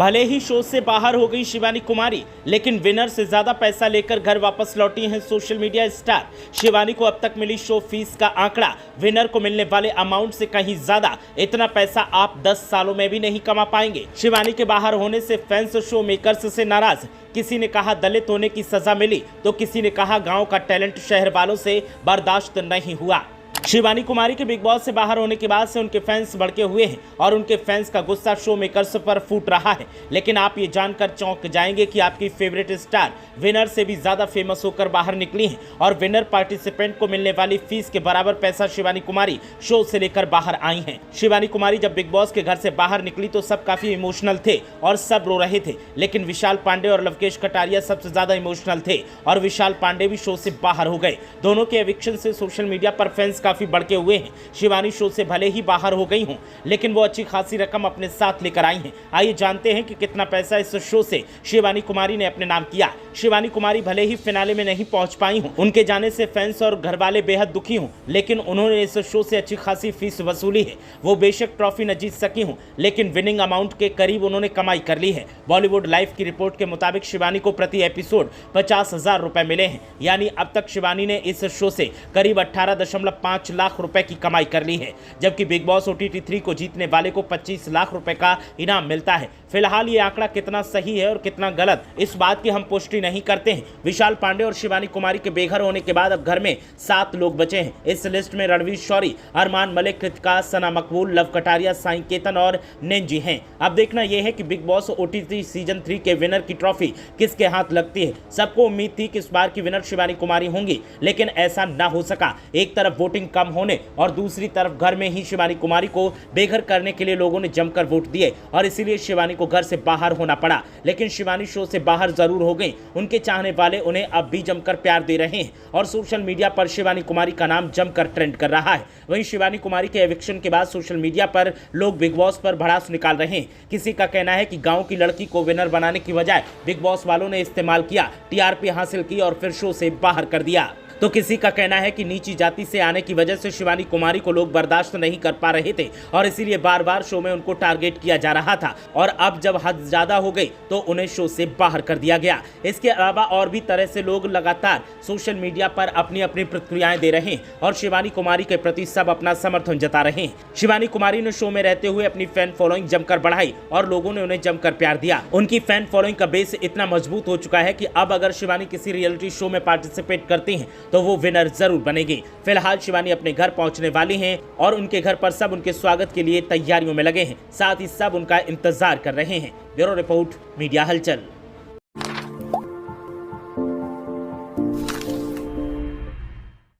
भले ही शो से बाहर हो गई शिवानी कुमारी, लेकिन विनर से ज्यादा पैसा लेकर घर वापस लौटी हैं सोशल मीडिया स्टार। शिवानी को अब तक मिली शो फीस का आंकड़ा विनर को मिलने वाले अमाउंट से कहीं ज्यादा। इतना पैसा आप 10 सालों में भी नहीं कमा पाएंगे। शिवानी के बाहर होने से फैंस शो मेकर्स से नाराज। किसी ने कहा दलित होने की सजा मिली, तो किसी ने कहा गांव का टैलेंट शहर वालों से बर्दाश्त नहीं हुआ। शिवानी कुमारी के बिग बॉस से बाहर होने के बाद से उनके फैंस भड़के हुए हैं और उनके फैंस का गुस्सा शो मेकर्स पर फूट रहा है। लेकिन आप ये जानकर चौंक जाएंगे कि आपकी फेवरेट स्टार विनर से भी ज्यादा फेमस होकर बाहर निकली हैं और विनर पार्टिसिपेंट को मिलने वाली फीस के बराबर पैसा शिवानी कुमारी शो से लेकर बाहर आई हैं। शिवानी कुमारी जब बिग बॉस के घर से बाहर निकली तो सब काफी इमोशनल थे और सब रो रहे थे, लेकिन विशाल पांडे और लवकेश कटारिया सबसे ज्यादा इमोशनल थे और विशाल पांडे भी शो से बाहर हो गए। दोनों के एविक्शन से सोशल मीडिया पर फैंस काफी भड़के हुए हैं। शिवानी शो से भले ही बाहर हो गई हूं, लेकिन वो अच्छी खासी रकम अपने साथ लेकर आई हैं। आइए जानते हैं कि कितना पैसा इस शो से शिवानी कुमारी ने अपने नाम किया। शिवानी कुमारी भले ही फिनाले में नहीं पहुंच पाई हूं, उनके जाने से फैंस और घर वाले बेहद दुखी हूं, लेकिन उन्होंने इस शो से अच्छी खासी फीस वसूली है। वो बेशक ट्रॉफी न जीत सकी हूं, लेकिन विनिंग अमाउंट के करीब उन्होंने कमाई कर ली है। बॉलीवुड लाइव की रिपोर्ट के मुताबिक शिवानी को प्रति एपिसोड 50,000 रुपए मिले हैं। यानी अब तक शिवानी ने इस शो से करीब 18.5 लाख रुपए की कमाई कर ली है, जबकि बिग बॉस OTT 3 को जीतने वाले को 25 लाख रुपए का इनाम मिलता है। फिलहाल ये आंकड़ा कितना सही है और कितना गलत, इस बात की हम पुष्टि नहीं करते हैं। विशाल पांडे और शिवानी कुमारी के बेघर होने के बाद अब घर में 7 लोग बचे हैं। इस लिस्ट में रणवीर शौरी, अरमान मलिक, कृतिका, सना मकबूल, लव कटारिया, साई केतन और नेंजी हैं। अब देखना यह है कि बिग बॉस OTT सीजन 3 के विनर की ट्रॉफी किसके हाथ लगती है। सबको उम्मीद थी कि इस बार की विनर शिवानी कुमारी होंगी, लेकिन ऐसा ना हो सका। एक तरफ वोटिंग कम होने और दूसरी तरफ घर में ही शिवानी कुमारी को बेघर करने के लिए लोगों ने जमकर वोट दिए और इसीलिए शिवानी को घर से बाहर होना पड़ा। लेकिन शिवानी शो से बाहर जरूर हो गई। उनके चाहने वाले उन्हें अब भी जमकर प्यार दे रहे हैं और सोशल मीडिया पर शिवानी कुमारी का नाम जमकर ट्रेंड कर रहा है। वहीं शिवानी कुमारी के एविक्शन के बाद सोशल मीडिया पर लोग बिग बॉस पर भड़ास निकाल रहे हैं। किसी का कहना है कि गांव की लड़की को विनर बनाने की बजाय बिग बॉस वालों ने इस्तेमाल किया, TRP हासिल की और फिर शो से बाहर कर दिया। तो किसी का कहना है कि नीची जाति से आने की वजह से शिवानी कुमारी को लोग बर्दाश्त नहीं कर पा रहे थे और इसीलिए बार बार शो में उनको टारगेट किया जा रहा था और अब जब हद ज्यादा हो गई तो उन्हें शो से बाहर कर दिया गया। इसके अलावा और भी तरह से लोग लगातार सोशल मीडिया पर अपनी अपनी प्रतिक्रियाएं दे रहे हैं और शिवानी कुमारी के प्रति सब अपना समर्थन जता रहे हैं। शिवानी कुमारी ने शो में रहते हुए अपनी फैन फॉलोइंग जमकर बढ़ाई और लोगों ने उन्हें जमकर प्यार दिया। उनकी फैन फॉलोइंग का बेस इतना मजबूत हो चुका है कि अब अगर शिवानी किसी रियलिटी शो में पार्टिसिपेट करती हैं तो वो विनर जरूर बनेगी। फिलहाल शिवानी अपने घर पहुंचने वाली हैं और उनके घर पर सब उनके स्वागत के लिए तैयारियों में लगे हैं। साथ ही सब उनका इंतजार कर रहे हैं। ब्यूरो रिपोर्ट, मीडिया हलचल।